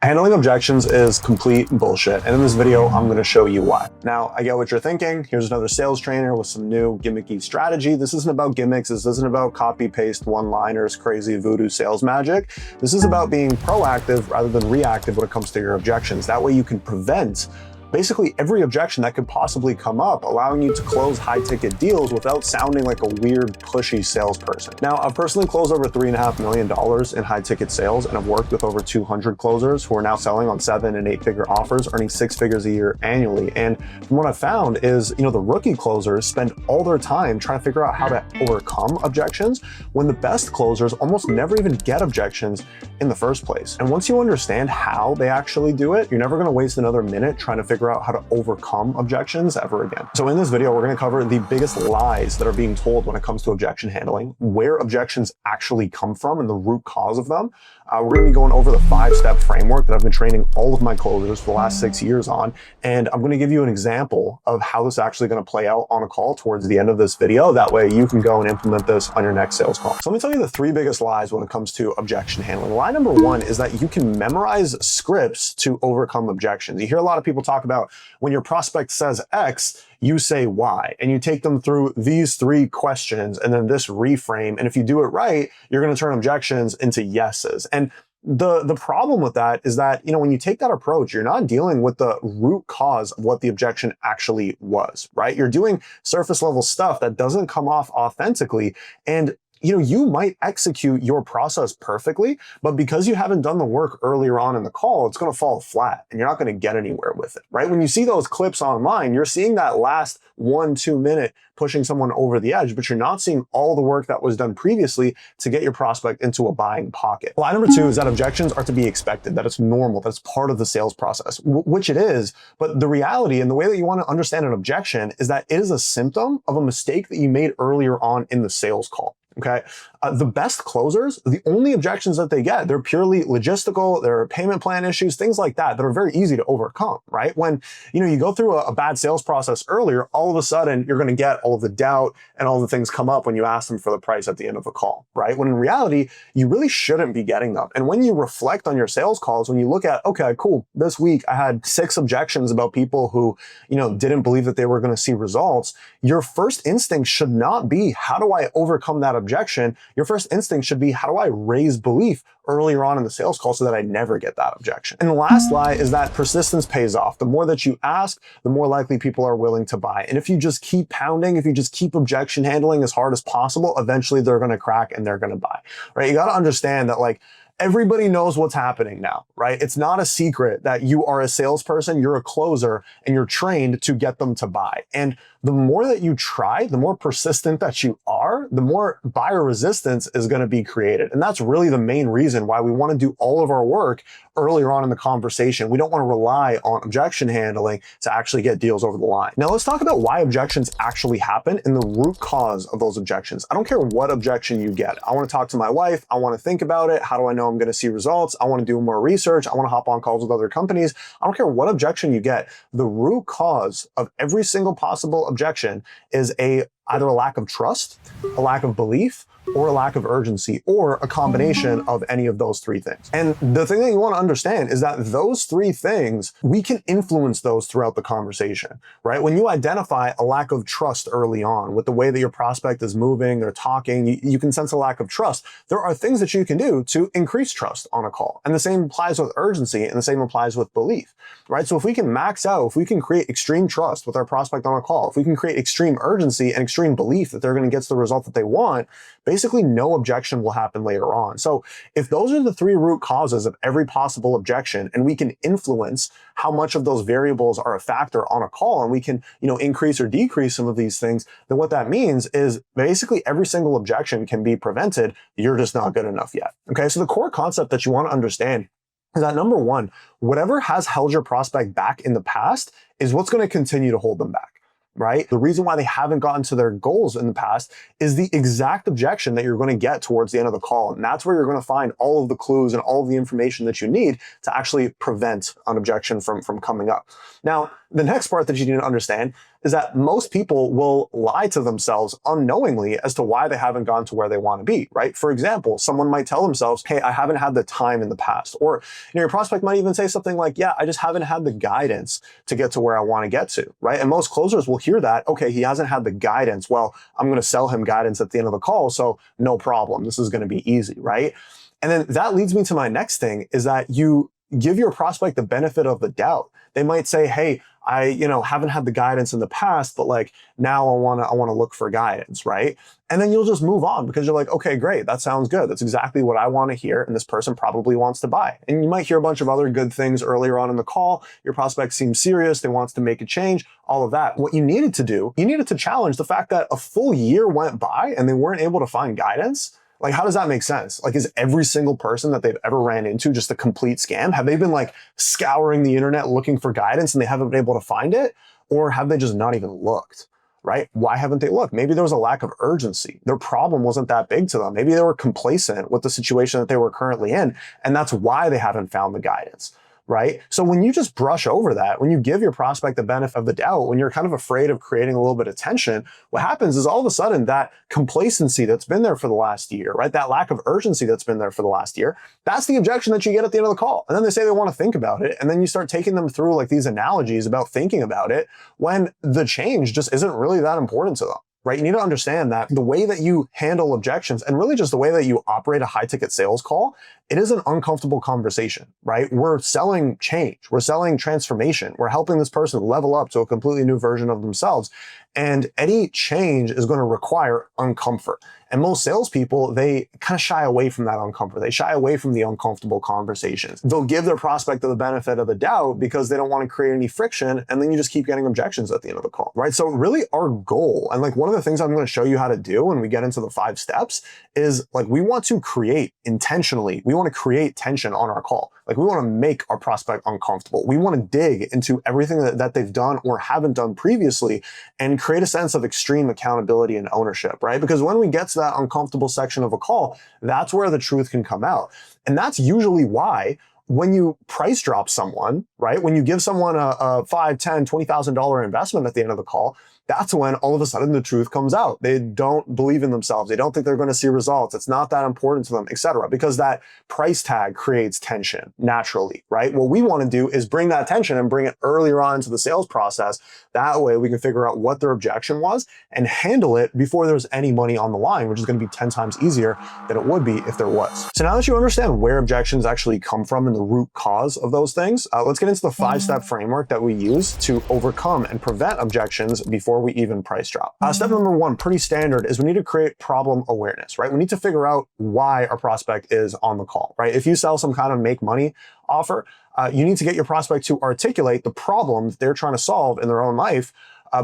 Handling objections is complete bullshit, and in this video, I'm going to show you why. Now, I get what you're thinking. Here's another sales trainer with some new gimmicky strategy. This isn't about gimmicks. This isn't about copy-paste one-liners, crazy voodoo sales magic. This is about being proactive rather than reactive when it comes to your objections. That way you can prevent basically every objection that could possibly come up, allowing you to close high-ticket deals without sounding like a weird, pushy salesperson. Now, I've personally closed over $3.5 million in high-ticket sales, and I've worked with over 200 closers who are now selling on 7- and 8-figure offers, earning 6 figures a year annually. And from what I've found is, the rookie closers spend all their time trying to figure out how to overcome objections, when the best closers almost never even get objections in the first place. And once you understand how they actually do it, you're never going to waste another minute trying to figure out how to overcome objections ever again. So in this video, we're going to cover the biggest lies that are being told when it comes to objection handling, where objections actually come from and the root cause of them. We're going to be going over the 5-step framework that I've been training all of my closers for the last 6 years on. And I'm going to give you an example of how this is actually going to play out on a call towards the end of this video. That way you can go and implement this on your next sales call. So let me tell you the 3 biggest lies when it comes to objection handling. Lie number 1 is that you can memorize scripts to overcome objections. You hear a lot of people talk about when your prospect says X, you say Y, and you take them through these 3 questions and then this reframe. And if you do it right, you're going to turn objections into yeses. And the problem with that is that, when you take that approach, you're not dealing with the root cause of what the objection actually was, right? You're doing surface level stuff that doesn't come off authentically. And you might execute your process perfectly, but because you haven't done the work earlier on in the call, it's going to fall flat and you're not going to get anywhere with it, right? When you see those clips online, you're seeing that last 1-2 minute pushing someone over the edge, but you're not seeing all the work that was done previously to get your prospect into a buying pocket. Lie number 2 is that objections are to be expected, that it's normal, that's part of the sales process, which it is. But the reality and the way that you want to understand an objection is that it is a symptom of a mistake that you made earlier on in the sales call. Okay. The best closers, the only objections that they get, they're purely logistical, they're payment plan issues, things like that are very easy to overcome, right? When, you go through a bad sales process earlier, all of a sudden you're going to get all of the doubt and all the things come up when you ask them for the price at the end of a call, right? When in reality, you really shouldn't be getting them. And when you reflect on your sales calls, when you look at, okay, cool, this week I had 6 objections about people who, didn't believe that they were going to see results, your first instinct should not be, how do I overcome that objection? Your first instinct should be, how do I raise belief earlier on in the sales call so that I never get that objection? And the last lie is that persistence pays off. The more that you ask, the more likely people are willing to buy. And if you just keep pounding, if you just keep objection handling as hard as possible, eventually they're going to crack and they're going to buy, right? You got to understand that, everybody knows what's happening now, right? It's not a secret that you are a salesperson, you're a closer, and you're trained to get them to buy. And the more that you try, the more persistent that you are, the more buyer resistance is going to be created. And that's really the main reason why we want to do all of our work earlier on in the conversation. We don't want to rely on objection handling to actually get deals over the line. Now let's talk about why objections actually happen and the root cause of those objections. I don't care what objection you get. I want to talk to my wife. I want to think about it. How do I know I'm going to see results? I want to do more research. I want to hop on calls with other companies. I don't care what objection you get. The root cause of every single possible objection is either a lack of trust, a lack of belief, or a lack of urgency, or a combination of any of those 3 things. And the thing that you want to understand is that those 3 things, we can influence those throughout the conversation, right? When you identify a lack of trust early on with the way that your prospect is moving, they're talking, you can sense a lack of trust. There are things that you can do to increase trust on a call. And the same applies with urgency, and the same applies with belief, right? So if we can max out, if we can create extreme trust with our prospect on a call, if we can create extreme urgency and extreme belief that they're going to get the result that they want, basically no objection will happen later on. So if those are the 3 root causes of every possible objection, and we can influence how much of those variables are a factor on a call, and we can, increase or decrease some of these things, then what that means is basically every single objection can be prevented. You're just not good enough yet. Okay. So the core concept that you want to understand is that number 1, whatever has held your prospect back in the past is what's going to continue to hold them back. Right? The reason why they haven't gotten to their goals in the past is the exact objection that you're going to get towards the end of the call. And that's where you're going to find all of the clues and all of the information that you need to actually prevent an objection from coming up. Now, the next part that you need to understand is that most people will lie to themselves unknowingly as to why they haven't gone to where they want to be, right? For example, someone might tell themselves, hey, I haven't had the time in the past. Or your prospect might even say something like, yeah, I just haven't had the guidance to get to where I want to get to, right? And most closers will hear that, okay, he hasn't had the guidance. Well, I'm going to sell him guidance at the end of the call, so no problem. This is going to be easy, right? And then that leads me to my next thing, is that you give your prospect the benefit of the doubt. They might say, hey, I haven't had the guidance in the past, but like now I want to look for guidance, right? And then you'll just move on because you're like, okay, great, that sounds good. That's exactly what I want to hear, and this person probably wants to buy. And you might hear a bunch of other good things earlier on in the call. Your prospect seems serious, they wants to make a change, all of that. What you needed to do, you needed to challenge the fact that a full year went by and they weren't able to find guidance. Like, how does that make sense? Like, is every single person that they've ever ran into just a complete scam? Have they been like scouring the internet looking for guidance and they haven't been able to find it? Or have they just not even looked, right? Why haven't they looked? Maybe there was a lack of urgency. Their problem wasn't that big to them. Maybe they were complacent with the situation that they were currently in, and that's why they haven't found the guidance. Right? So when you just brush over that, when you give your prospect the benefit of the doubt, when you're kind of afraid of creating a little bit of tension, what happens is all of a sudden that complacency that's been there for the last year, right? That lack of urgency that's been there for the last year, that's the objection that you get at the end of the call. And then they say they want to think about it. And then you start taking them through like these analogies about thinking about it when the change just isn't really that important to them. Right? You need to understand that the way that you handle objections and really just the way that you operate a high ticket sales call, it is an uncomfortable conversation, right? We're selling change. We're selling transformation. We're helping this person level up to a completely new version of themselves. And any change is going to require uncomfort. And most salespeople, they kind of shy away from that uncomfort. They shy away from the uncomfortable conversations. They'll give their prospect the benefit of the doubt because they don't want to create any friction. And then you just keep getting objections at the end of the call, right? So really our goal, and like one of the things I'm going to show you how to do when we get into the 5 steps is like, we want to create intentionally, we want to create tension on our call. Like we want to make our prospect uncomfortable. We want to dig into everything that they've done or haven't done previously and create a sense of extreme accountability and ownership, right? Because when we get to that uncomfortable section of a call, that's where the truth can come out. And that's usually why when you price drop someone, right? When you give someone a $5, $10, $20,000 investment at the end of the call, that's when all of a sudden the truth comes out. They don't believe in themselves. They don't think they're going to see results. It's not that important to them, etc. Because that price tag creates tension naturally, right? What we want to do is bring that tension and bring it earlier on into the sales process. That way we can figure out what their objection was and handle it before there's any money on the line, which is going to be 10 times easier than it would be if there was. So now that you understand where objections actually come from and the root cause of those things, let's get into the 5-step framework that we use to overcome and prevent objections before we even price drop. Step number 1, pretty standard, is we need to create problem awareness, right? We need to figure out why our prospect is on the call, right? If you sell some kind of make money offer, you need to get your prospect to articulate the problems they're trying to solve in their own life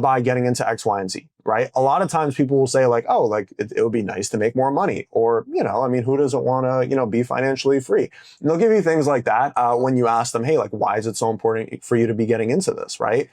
by getting into X, Y, and Z, right? A lot of times people will say like, oh, like it would be nice to make more money, or, I mean, who doesn't want to, be financially free? And they'll give you things like that when you ask them, hey, like, why is it so important for you to be getting into this, right?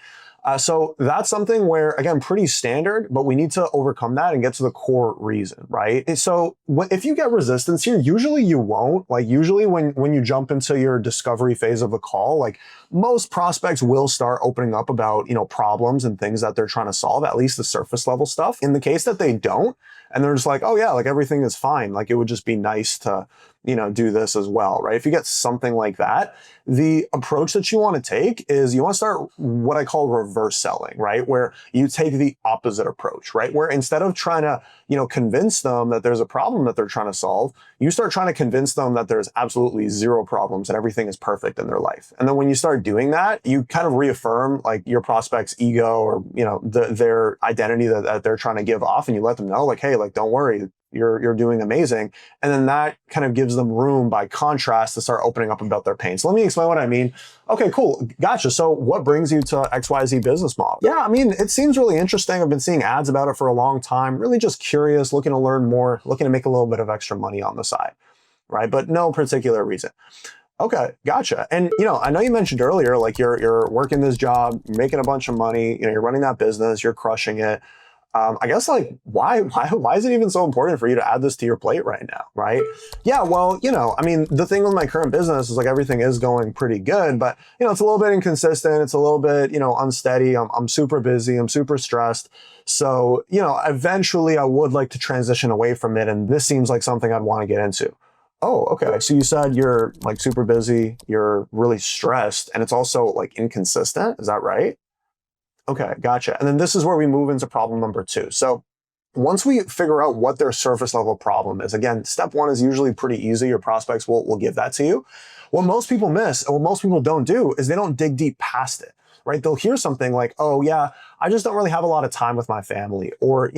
So that's something where, again, pretty standard, but we need to overcome that and get to the core reason, right? And so if you get resistance here, usually you won't. Like usually when you jump into your discovery phase of a call, like most prospects will start opening up about, problems and things that they're trying to solve, at least the surface level stuff. In the case that they don't, and they're just like, oh yeah, like everything is fine. Like it would just be nice to, do this as well, right? If you get something like that, the approach that you want to take is you want to start what I call reverse selling, right? Where you take the opposite approach, right? Where instead of trying to, convince them that there's a problem that they're trying to solve, you start trying to convince them that there's absolutely zero problems and everything is perfect in their life. And then when you start doing that, you kind of reaffirm like your prospect's ego or, their identity that they're trying to give off, and you let them know like, hey, like, don't worry, you're doing amazing. And then that kind of gives them room by contrast to start opening up about their pain. So let me explain what I mean. Okay, cool. Gotcha. So what brings you to XYZ business model? Yeah, I mean, it seems really interesting. I've been seeing ads about it for a long time, really just curious, looking to learn more, looking to make a little bit of extra money on the side, right? But no particular reason. Okay, gotcha. And I know you mentioned earlier, like you're working this job, you're making a bunch of money, you're running that business, you're crushing it. I guess like why is it even so important for you to add this to your plate right now, right? Yeah, well, I mean, the thing with my current business is like everything is going pretty good, but it's a little bit inconsistent. It's a little bit, unsteady. I'm super busy. I'm super stressed. So, eventually I would like to transition away from it. And this seems like something I'd want to get into. Oh, okay. So you said you're like super busy, you're really stressed, and it's also like inconsistent. Is that right? Okay, gotcha. And then this is where we move into problem number 2. So once we figure out what their surface level problem is, again, step 1 is usually pretty easy. Your prospects will give that to you. What most people miss and what most people don't do is they don't dig deep past it, right? They'll hear something like, oh yeah, I just don't really have a lot of time with my family. Or,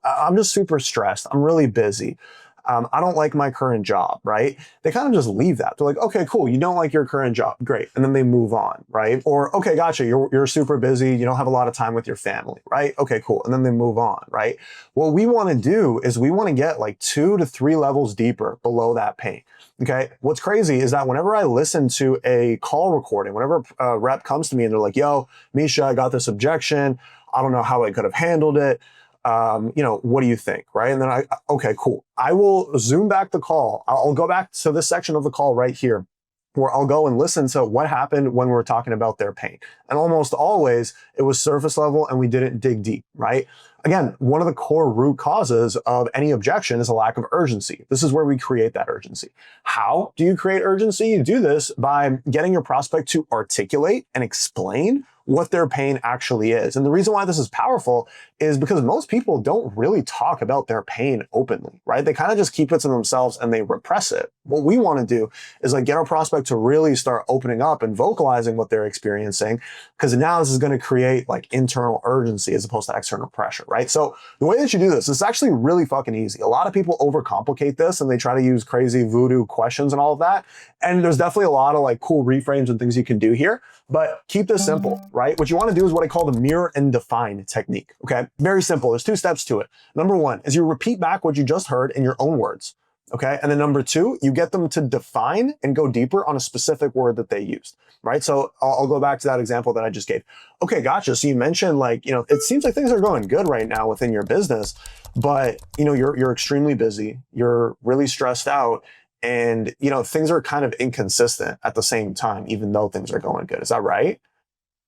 I'm just super stressed. I'm really busy. I don't like my current job, right? They kind of just leave that. They're like, okay, cool. You don't like your current job. Great. And then they move on, right? Or, okay, gotcha. You're super busy. You don't have a lot of time with your family, right? Okay, cool. And then they move on, right? What we want to do is we want to get like 2 to 3 levels deeper below that pain. Okay. What's crazy is that whenever I listen to a call recording, whenever a rep comes to me and they're like, yo, Misha, I got this objection. I don't know how I could have handled it. What do you think? Right. And then okay, cool. I will zoom back the call. I'll go back to this section of the call right here where I'll go and listen to what happened when we were talking about their pain. And almost always it was surface level and we didn't dig deep, right? Again, one of the core root causes of any objection is a lack of urgency. This is where we create that urgency. How do you create urgency? You do this by getting your prospect to articulate and explain what their pain actually is. And the reason why this is powerful is because most people don't really talk about their pain openly, right? They kind of just keep it to themselves and they repress it. What we want to do is like get our prospect to really start opening up and vocalizing what they're experiencing, because now this is going to create like internal urgency as opposed to external pressure, right? So the way that you do this is actually really fucking easy. A lot of people overcomplicate this and they try to use crazy voodoo questions and all of that. And there's definitely a lot of like cool reframes and things you can do here, but keep this simple, right? What you want to do is what I call the mirror and define technique, okay? Very simple. There's 2 steps to it. Number 1 is you repeat back what you just heard in your own words, okay? And then number 2, you get them to define and go deeper on a specific word that they used, right? So I'll go back to that example that I just gave. Okay, gotcha. So you mentioned like, it seems like things are going good right now within your business, but you're extremely busy. You're really stressed out. And, things are kind of inconsistent at the same time, even though things are going good. Is that right?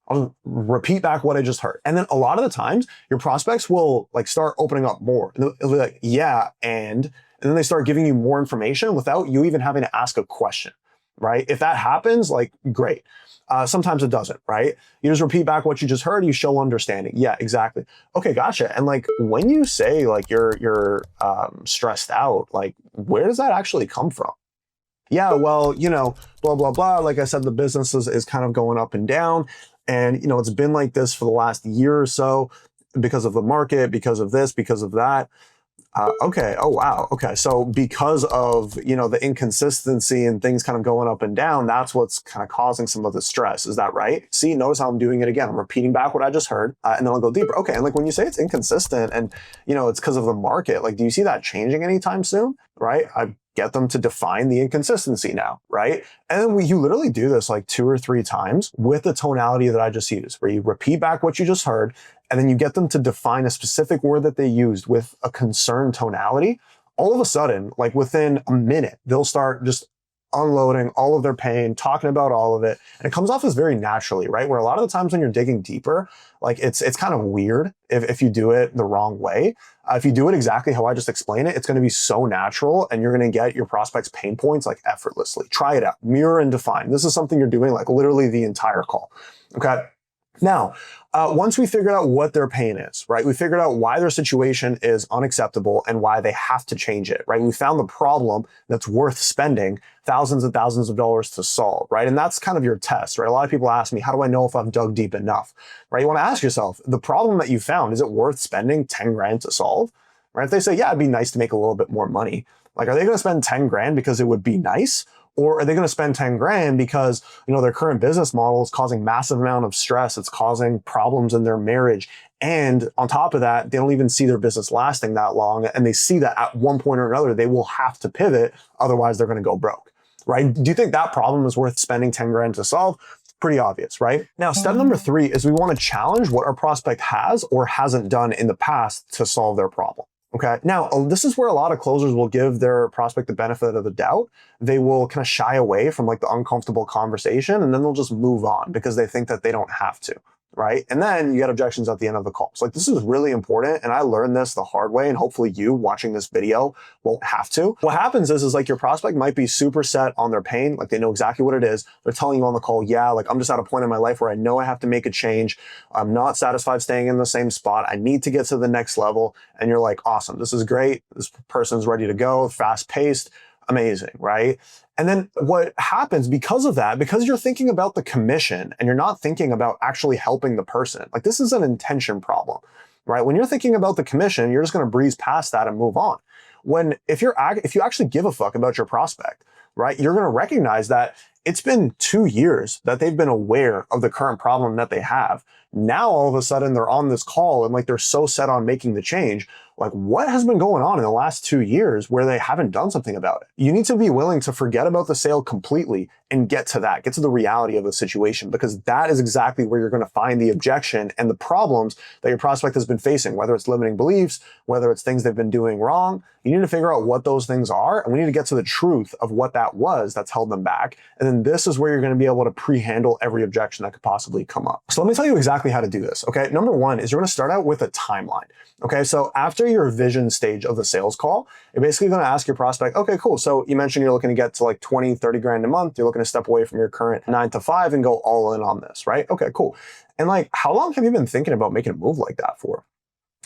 I'll repeat back what I just heard. And then a lot of the times your prospects will like start opening up more. And they'll be like, yeah. And then they start giving you more information without you even having to ask a question, right? If that happens, like, great. Sometimes it doesn't, right? You just repeat back what you just heard. You show understanding. Yeah, exactly. Okay, gotcha. And like when you say like you're stressed out, like where does that actually come from? Yeah, well, blah, blah, blah. Like I said, the business is kind of going up and down. And, it's been like this for the last year or so because of the market, because of this, because of that. Okay. Oh, wow. Okay. So because of, the inconsistency and things kind of going up and down, that's what's kind of causing some of the stress. Is that right? See, notice how I'm doing it again. I'm repeating back what I just heard, and then I'll go deeper. Okay. And like when you say it's inconsistent and, it's because of the market, like, do you see that changing anytime soon? Right? I get them to define the inconsistency now, right? And then you literally do this like 2 or 3 times with the tonality that I just used, where you repeat back what you just heard, and then you get them to define a specific word that they used with a concerned tonality. All of a sudden, like within a minute, they'll start just unloading all of their pain, talking about all of it. And it comes off as very naturally, right? Where a lot of the times when you're digging deeper, like it's kind of weird if you do it the wrong way. If you do it exactly how I just explained it, it's going to be so natural and you're going to get your prospects' pain points like effortlessly. Try it out. Mirror and define. This is something you're doing like literally the entire call. Okay. Now, once we figured out what their pain is, right? We figured out why their situation is unacceptable and why they have to change it, right? We found the problem that's worth spending thousands and thousands of dollars to solve, right? And that's kind of your test, right? A lot of people ask me, how do I know if I've dug deep enough, right? You want to ask yourself, the problem that you found, is it worth spending 10 grand to solve, right? If they say, yeah, it'd be nice to make a little bit more money. Like, are they going to spend 10 grand because it would be nice? Or are they going to spend 10 grand because, their current business model is causing massive amount of stress. It's causing problems in their marriage. And on top of that, they don't even see their business lasting that long. And they see that at one point or another, they will have to pivot. Otherwise, they're going to go broke, right? Do you think that problem is worth spending 10 grand to solve? Pretty obvious, right? Now, step number 3 is we want to challenge what our prospect has or hasn't done in the past to solve their problem. Okay. Now, this is where a lot of closers will give their prospect the benefit of the doubt. They will kind of shy away from like the uncomfortable conversation, and then they'll just move on because they think that they don't have to. Right? And then you get objections at the end of the call. So like, this is really important. And I learned this the hard way. And hopefully you watching this video won't have to. What happens is like your prospect might be super set on their pain. Like they know exactly what it is. They're telling you on the call, yeah, like I'm just at a point in my life where I know I have to make a change. I'm not satisfied staying in the same spot. I need to get to the next level. And you're like, awesome. This is great. This person's ready to go, fast paced, amazing, right? And then what happens because of that, because you're thinking about the commission and you're not thinking about actually helping the person, like this is an intention problem, right? When you're thinking about the commission, you're just going to breeze past that and move on. If you actually give a fuck about your prospect, right, you're going to recognize that it's been 2 years that they've been aware of the current problem that they have. Now, all of a sudden, they're on this call and like they're so set on making the change. Like, what has been going on in the last 2 years where they haven't done something about it? You need to be willing to forget about the sale completely and get to the reality of the situation, because that is exactly where you're going to find the objection and the problems that your prospect has been facing, whether it's limiting beliefs, whether it's things they've been doing wrong. You need to figure out what those things are, and we need to get to the truth of what that was that's held them back. And then this is where you're going to be able to pre-handle every objection that could possibly come up. So let me tell you exactly how to do this. Okay. Number 1 is you're going to start out with a timeline. Okay. So after your vision stage of the sales call, you're basically going to ask your prospect, okay, cool. So you mentioned you're looking to get to like 20, 30 grand a month. You're looking to step away from your current 9 to 5 and go all in on this, right? Okay, cool. And like, how long have you been thinking about making a move like that for?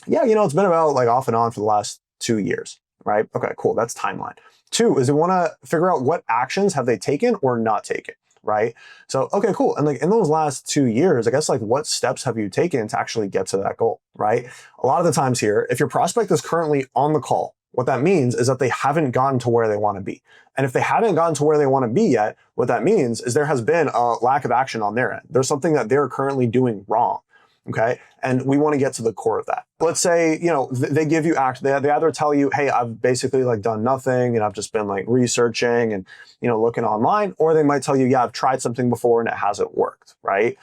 Yeah, it's been about like off and on for the last 2 years, right? Okay, cool. That's timeline. 2 is we want to figure out what actions have they taken or not taken, right? So, okay, cool. And like in those last 2 years, I guess like what steps have you taken to actually get to that goal, right? A lot of the times here, if your prospect is currently on the call, what that means is that they haven't gotten to where they want to be. And if they haven't gotten to where they want to be yet, what that means is there has been a lack of action on their end. There's something that they're currently doing wrong. Okay. And we want to get to the core of that. Let's say, they give you action. They either tell you, hey, I've basically like done nothing and I've just been like researching and, looking online, or they might tell you, yeah, I've tried something before and it hasn't worked. Right.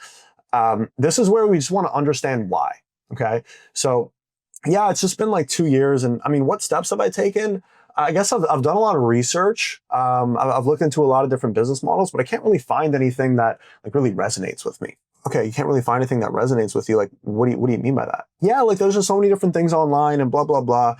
This is where we just want to understand why. Okay. So yeah, it's just been like 2 years. And I mean, what steps have I taken? I guess I've done a lot of research. I've looked into a lot of different business models, but I can't really find anything that like really resonates with me. Okay, you can't really find anything that resonates with you. Like, what do you mean by that? Yeah, like there's just so many different things online and blah, blah, blah.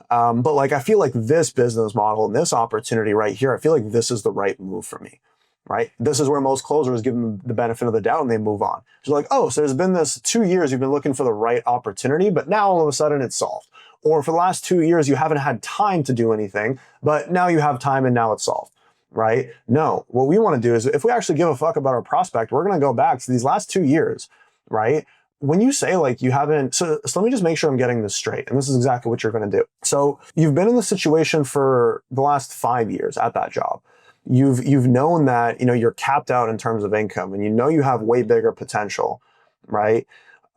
But like, I feel like this business model and this opportunity right here, I feel like this is the right move for me, right? This is where most closers give them the benefit of the doubt and they move on. So like, oh, so there's been this 2 years you've been looking for the right opportunity, but now all of a sudden it's solved. Or for the last 2 years, you haven't had time to do anything, but now you have time and now it's solved, right? No, what we want to do is if we actually give a fuck about our prospect, we're going to go back to these last 2 years, right? When you say like you haven't, so let me just make sure I'm getting this straight. And this is exactly what you're going to do. So you've been in the situation for the last 5 years at that job. You've known that, you're capped out in terms of income and you have way bigger potential, right?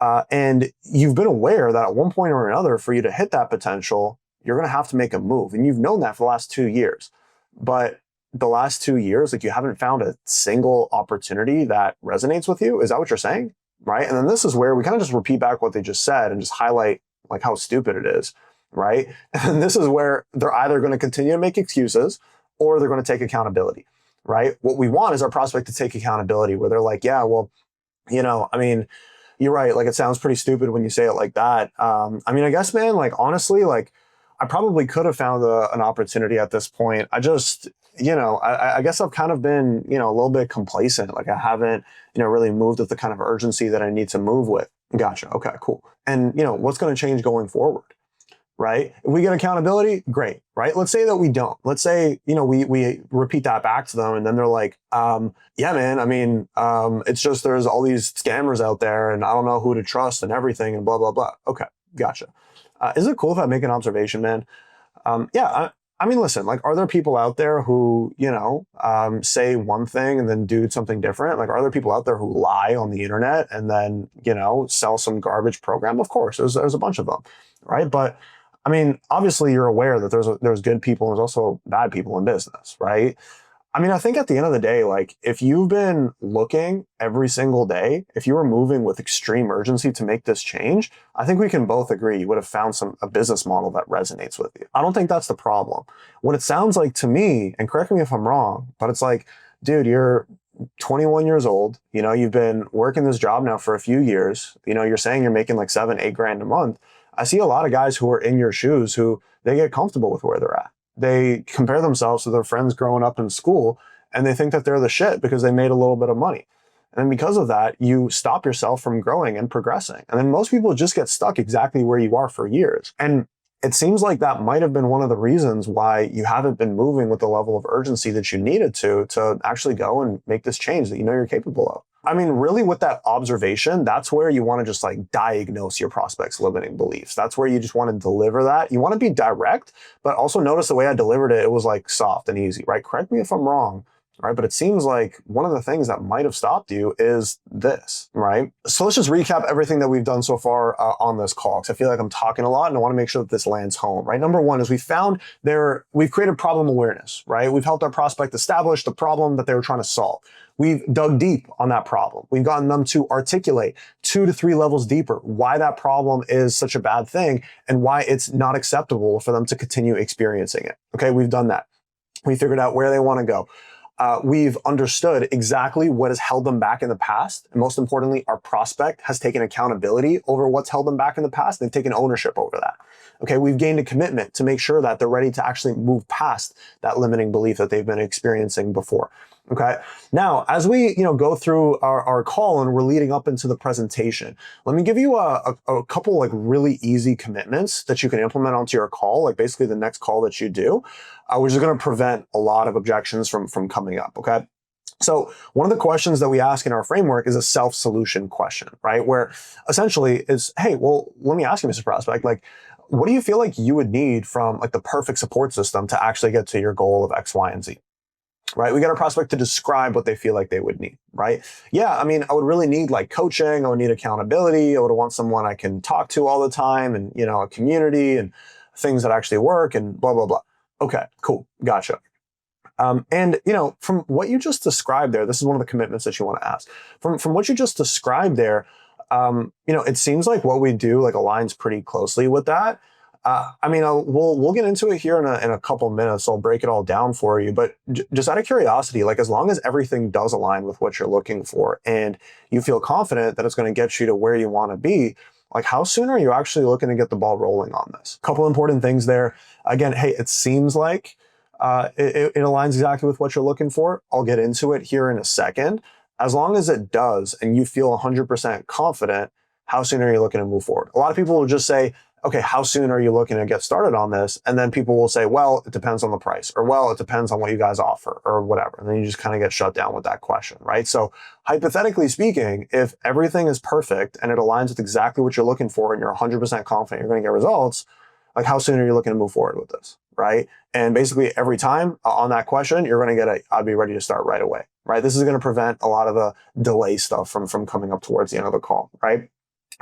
And you've been aware that at one point or another, for you to hit that potential, you're going to have to make a move. And you've known that for the last 2 years. But the last 2 years, like you haven't found a single opportunity that resonates with you. Is that what you're saying? Right? And then this is where we kind of just repeat back what they just said and just highlight like how stupid it is. Right? And this is where they're either going to continue to make excuses or they're going to take accountability. Right? What we want is our prospect to take accountability, where they're like, yeah, well, I mean, you're right. Like, it sounds pretty stupid when you say it like that. I mean, I guess, man, like, honestly, like, I probably could have found an opportunity at this point. I just, I guess I've kind of been, a little bit complacent. Like, I haven't, really moved with the kind of urgency that I need to move with. Gotcha. Okay, cool. And, what's going to change going forward? Right? If we get accountability, great, right? Let's say that we don't. Let's say, we repeat that back to them and then they're like, yeah, man, I mean, it's just there's all these scammers out there and I don't know who to trust and everything and blah, blah, blah. Okay, gotcha. Is it cool if I make an observation, man? Yeah, I mean, listen, like, are there people out there who, say one thing and then do something different? Like, are there people out there who lie on the internet and then, sell some garbage program? Of course, there's a bunch of them, right? But I mean, obviously you're aware that there's good people and there's also bad people in business, right? I mean, I think at the end of the day, like if you've been looking every single day, if you were moving with extreme urgency to make this change, I think we can both agree you would have found a business model that resonates with you. I don't think that's the problem. What it sounds like to me, and correct me if I'm wrong, but it's like, dude, you're 21 years old, you've been working this job now for a few years, you're saying you're making like 7-8 grand a month. I see a lot of guys who are in your shoes who they get comfortable with where they're at. They compare themselves to their friends growing up in school and they think that they're the shit because they made a little bit of money. And because of that, you stop yourself from growing and progressing. And then most people just get stuck exactly where you are for years. And it seems like that might have been one of the reasons why you haven't been moving with the level of urgency that you needed to actually go and make this change that you're capable of. I mean, really with that observation, that's where you want to just like diagnose your prospect's limiting beliefs. That's where you just want to deliver that. You want to be direct, but also notice the way I delivered it, it was like soft and easy, right? Correct me if I'm wrong. Right. But it seems like one of the things that might have stopped you is this, right? So let's just recap everything that we've done so far on this call, because I feel like I'm talking a lot and I want to make sure that this lands home, right? Number one is we've created problem awareness, right? We've helped our prospect establish the problem that they were trying to solve. We've dug deep on that problem. We've gotten them to articulate 2 to 3 levels deeper why that problem is such a bad thing and why it's not acceptable for them to continue experiencing it. Okay, we've done that. We figured out where they want to go. We've understood exactly what has held them back in the past. And most importantly, our prospect has taken accountability over what's held them back in the past. They've taken ownership over that. Okay, we've gained a commitment to make sure that they're ready to actually move past that limiting belief that they've been experiencing before. Okay, now as we go through our call and we're leading up into the presentation, let me give you a couple like really easy commitments that you can implement onto your call, like basically the next call that you do, which is going to prevent a lot of objections from coming up. Okay. So one of the questions that we ask in our framework is a self-solution question, right? Where essentially is, hey, well, let me ask you, Mr. Prospect, like, what do you feel like you would need from like the perfect support system to actually get to your goal of X, Y, and Z? Right? We got our prospect to describe what they feel like they would need, right? Yeah, I mean, I would really need like coaching. I would need accountability. I would want someone I can talk to all the time and, a community and things that actually work and blah, blah, blah. Okay, cool. Gotcha. And, from what you just described there, this is one of the commitments that you want to ask. From what you just described there, it seems like what we do like aligns pretty closely with that. I mean, we'll get into it here in a couple minutes. So I'll break it all down for you. But just out of curiosity, like as long as everything does align with what you're looking for and you feel confident that it's going to get you to where you want to be, like how soon are you actually looking to get the ball rolling on this? Couple important things there. Again, hey, it seems like it aligns exactly with what you're looking for. I'll get into it here in a second. As long as it does and you feel 100% confident, how soon are you looking to move forward? A lot of people will just say, okay, how soon are you looking to get started on this? And then people will say, well, it depends on the price, or well, it depends on what you guys offer, or whatever. And then you just kind of get shut down with that question, right? So hypothetically speaking, if everything is perfect and it aligns with exactly what you're looking for and you're 100% confident you're going to get results, like how soon are you looking to move forward with this, right? And basically every time on that question, you're going to get I'd be ready to start right away, right? This is going to prevent a lot of the delay stuff from coming up towards the end of the call, right?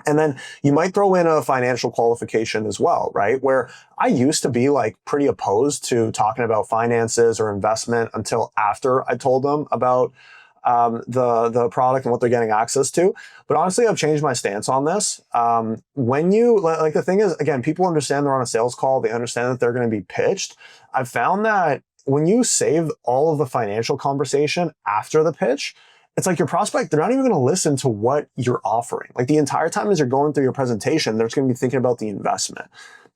And then you might throw in a financial qualification as well, right? Where I used to be like pretty opposed to talking about finances or investment until after I told them about the product and what they're getting access to. But honestly, I've changed my stance on this. When you like the thing is, again, people understand they're on a sales call. They understand that they're going to be pitched. I've found that when you save all of the financial conversation after the pitch, it's like your prospect, they're not even going to listen to what you're offering. Like the entire time as you're going through your presentation, they're just going to be thinking about the investment,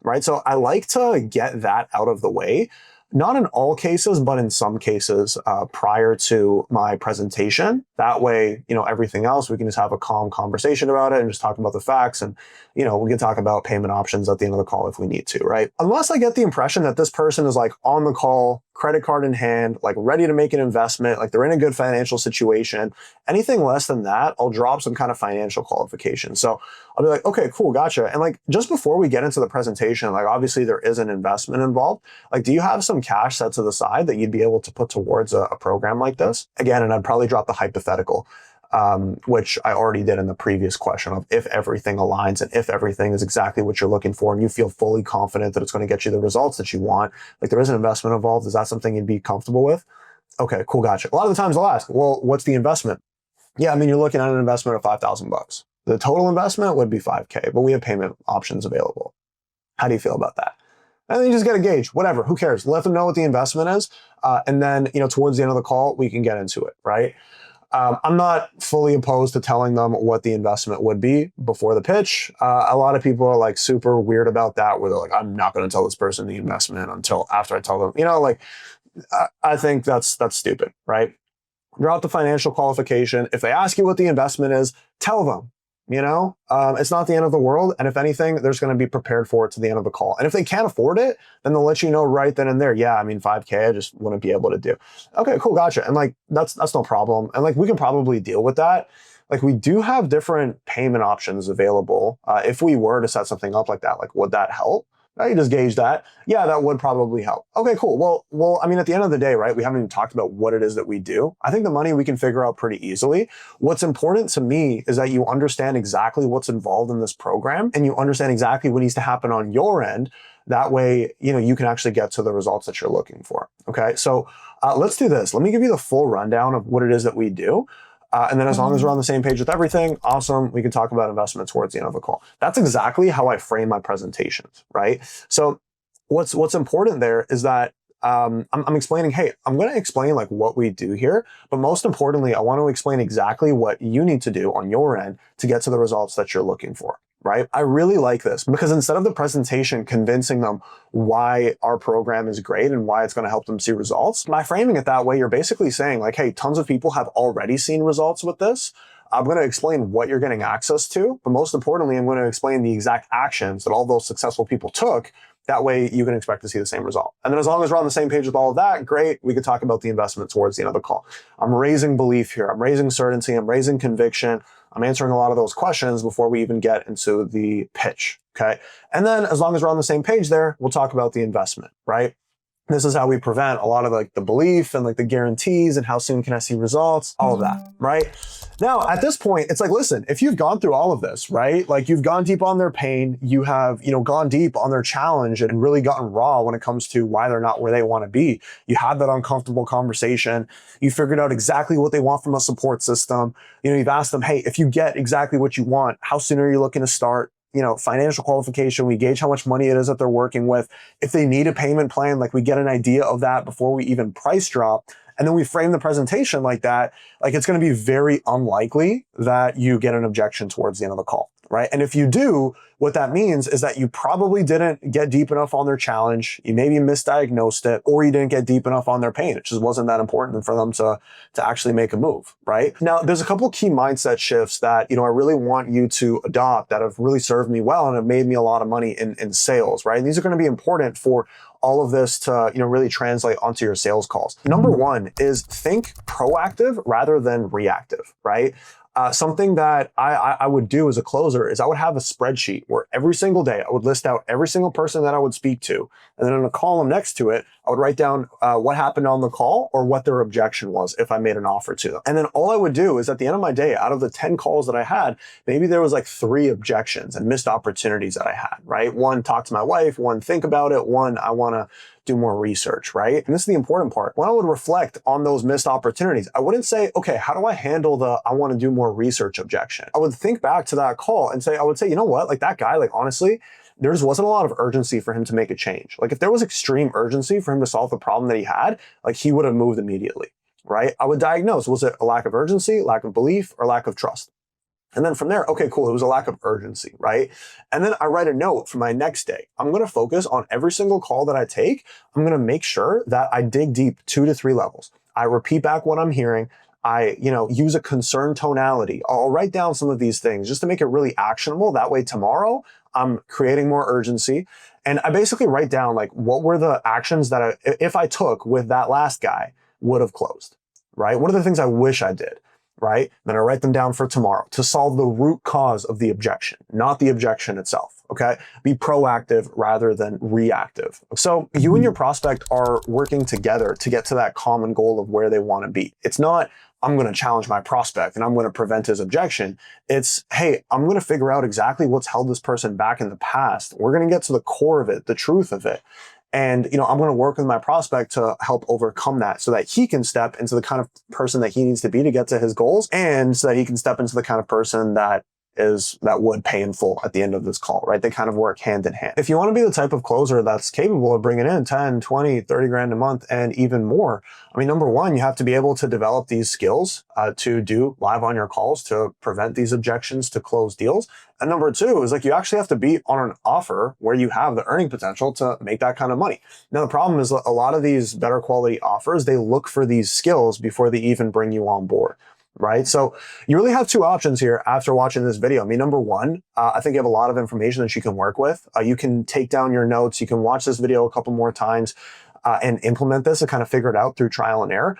right? So I like to get that out of the way. Not in all cases, but in some cases prior to my presentation. That way, everything else, we can just have a calm conversation about it and just talk about the facts. And, we can talk about payment options at the end of the call if we need to, right? Unless I get the impression that this person is like on the call, credit card in hand, like ready to make an investment, like they're in a good financial situation. Anything less than that, I'll drop some kind of financial qualification. So I'll be like, okay, cool, gotcha. And like, just before we get into the presentation, like obviously there is an investment involved. Like, do you have some cash set to the side that you'd be able to put towards a program like this? Again, and I'd probably drop the hypothetical, which I already did in the previous question of if everything aligns and if everything is exactly what you're looking for and you feel fully confident that it's going to get you the results that you want, like there is an investment involved. Is that something you'd be comfortable with? Okay, cool, gotcha. A lot of the times I'll ask, well, what's the investment? Yeah, I mean, you're looking at an investment of $5,000. The total investment would be 5K, but we have payment options available. How do you feel about that? And then you just get a gauge, whatever, who cares? Let them know what the investment is. And then, towards the end of the call, we can get into it, right? I'm not fully opposed to telling them what the investment would be before the pitch. A lot of people are like super weird about that, where they're like, I'm not going to tell this person the investment until after I tell them, I think that's stupid, right? Draw out the financial qualification. If they ask you what the investment is, tell them. It's not the end of the world. And if anything, there's going to be prepared for it to the end of the call. And if they can't afford it, then they'll let you know right then and there. Yeah, I mean, 5K, I just wouldn't be able to do. Okay, cool, gotcha. And that's no problem. And we can probably deal with that. We do have different payment options available. If we were to set something up like that, would that help? You just gauge that. Yeah, that would probably help. Okay, cool. Well, I mean, at the end of the day, right, we haven't even talked about what it is that we do. I think the money we can figure out pretty easily. What's important to me is that you understand exactly what's involved in this program and you understand exactly what needs to happen on your end. That way, you can actually get to the results that you're looking for. Okay, so let's do this. Let me give you the full rundown of what it is that we do. And then as long as we're on the same page with everything, awesome, we can talk about investment towards the end of the call. That's exactly how I frame my presentations, right? So what's important there is that I'm explaining, hey, I'm going to explain what we do here, but most importantly, I want to explain exactly what you need to do on your end to get to the results that you're looking for. Right? I really like this because instead of the presentation convincing them why our program is great and why it's going to help them see results, by framing it that way, you're basically saying hey, tons of people have already seen results with this. I'm going to explain what you're getting access to, but most importantly, I'm going to explain the exact actions that all those successful people took. That way you can expect to see the same result. And then as long as we're on the same page with all of that, great, we can talk about the investment towards the end of the call. I'm raising belief here. I'm raising certainty. I'm raising conviction. I'm answering a lot of those questions before we even get into the pitch, okay? And then as long as we're on the same page there, we'll talk about the investment, right? This is how we prevent a lot of the belief and the guarantees and how soon can I see results, all of that, right? Now, at this point, it's listen, if you've gone through all of this, right? You've gone deep on their pain, you have, gone deep on their challenge and really gotten raw when it comes to why they're not where they want to be. You had that uncomfortable conversation. You figured out exactly what they want from a support system. You've asked them, hey, if you get exactly what you want, how soon are you looking to start? Financial qualification, we gauge how much money it is that they're working with. If they need a payment plan, we get an idea of that before we even price drop. And then we frame the presentation like that. It's going to be very unlikely that you get an objection towards the end of the call, right? And if you do, what that means is that you probably didn't get deep enough on their challenge. You maybe misdiagnosed it, or you didn't get deep enough on their pain. It just wasn't that important for them to actually make a move, right? Now, there's a couple of key mindset shifts that, I really want you to adopt that have really served me well and have made me a lot of money in sales, right? And these are going to be important for all of this to, really translate onto your sales calls. Number one is think proactive rather than reactive, right? Something that I would do as a closer is I would have a spreadsheet where every single day I would list out every single person that I would speak to. And then in a column next to it, I would write down what happened on the call or what their objection was if I made an offer to them. And then all I would do is at the end of my day, out of the 10 calls that I had, maybe there was 3 objections and missed opportunities that I had, right? One, talk to my wife. One, think about it. One, I want to do more research, right? And this is the important part. When I would reflect on those missed opportunities, I wouldn't say, okay, how do I handle the I want to do more research objection? I would think back to that call and I would say, you know what? That guy, honestly, there just wasn't a lot of urgency for him to make a change. If there was extreme urgency for him to solve the problem that he had, he would have moved immediately, right? I would diagnose, was it a lack of urgency, lack of belief, or lack of trust? And then from there, okay, cool, it was a lack of urgency, right? And then I write a note for my next day. I'm going to focus on every single call that I take. I'm going to make sure that I dig deep 2 to 3 levels. I repeat back what I'm hearing. I, use a concerned tonality. I'll write down some of these things just to make it really actionable. That way tomorrow I'm creating more urgency. And I basically write down what were the actions that if I took with that last guy would have closed, right? What are the things I wish I did? Right? Then I write them down for tomorrow to solve the root cause of the objection, not the objection itself. Okay. Be proactive rather than reactive. So you and your prospect are working together to get to that common goal of where they want to be. It's not, I'm going to challenge my prospect and I'm going to prevent his objection. It's, hey, I'm going to figure out exactly what's held this person back in the past. We're going to get to the core of it, the truth of it. And, I'm going to work with my prospect to help overcome that so that he can step into the kind of person that he needs to be to get to his goals, and so that he can step into the kind of person that would pay in full at the end of this call, right? They kind of work hand in hand. If you want to be the type of closer that's capable of bringing in 10, 20, 30 grand a month and even more, number one, you have to be able to develop these skills to do live on your calls, to prevent these objections, to close deals. And number two is you actually have to be on an offer where you have the earning potential to make that kind of money. Now, the problem is a lot of these better quality offers, they look for these skills before they even bring you on board. Right? So you really have two options here after watching this video. Number one, I think you have a lot of information that you can work with. You can take down your notes. You can watch this video a couple more times and implement this and kind of figure it out through trial and error.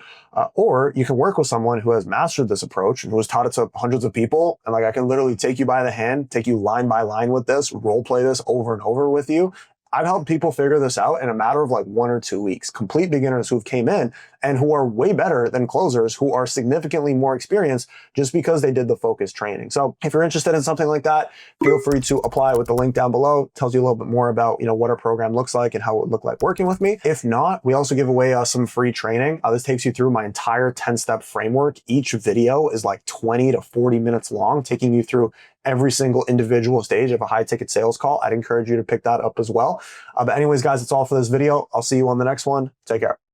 Or you can work with someone who has mastered this approach and who has taught it to hundreds of people. And I can literally take you by the hand, take you line by line with this, role play this over and over with you. I've helped people figure this out in a matter of 1 or 2 weeks, complete beginners who've came in and who are way better than closers who are significantly more experienced just because they did the focused training. So if you're interested in something like that, feel free to apply with the link down below. It tells you a little bit more about, what our program looks like and how it would look like working with me. If not, we also give away some free training. This takes you through my entire 10-step framework. Each video is 20 to 40 minutes long, taking you through every single individual stage of a high ticket sales call. I'd encourage you to pick that up as well. But anyways, guys, that's all for this video. I'll see you on the next one. Take care.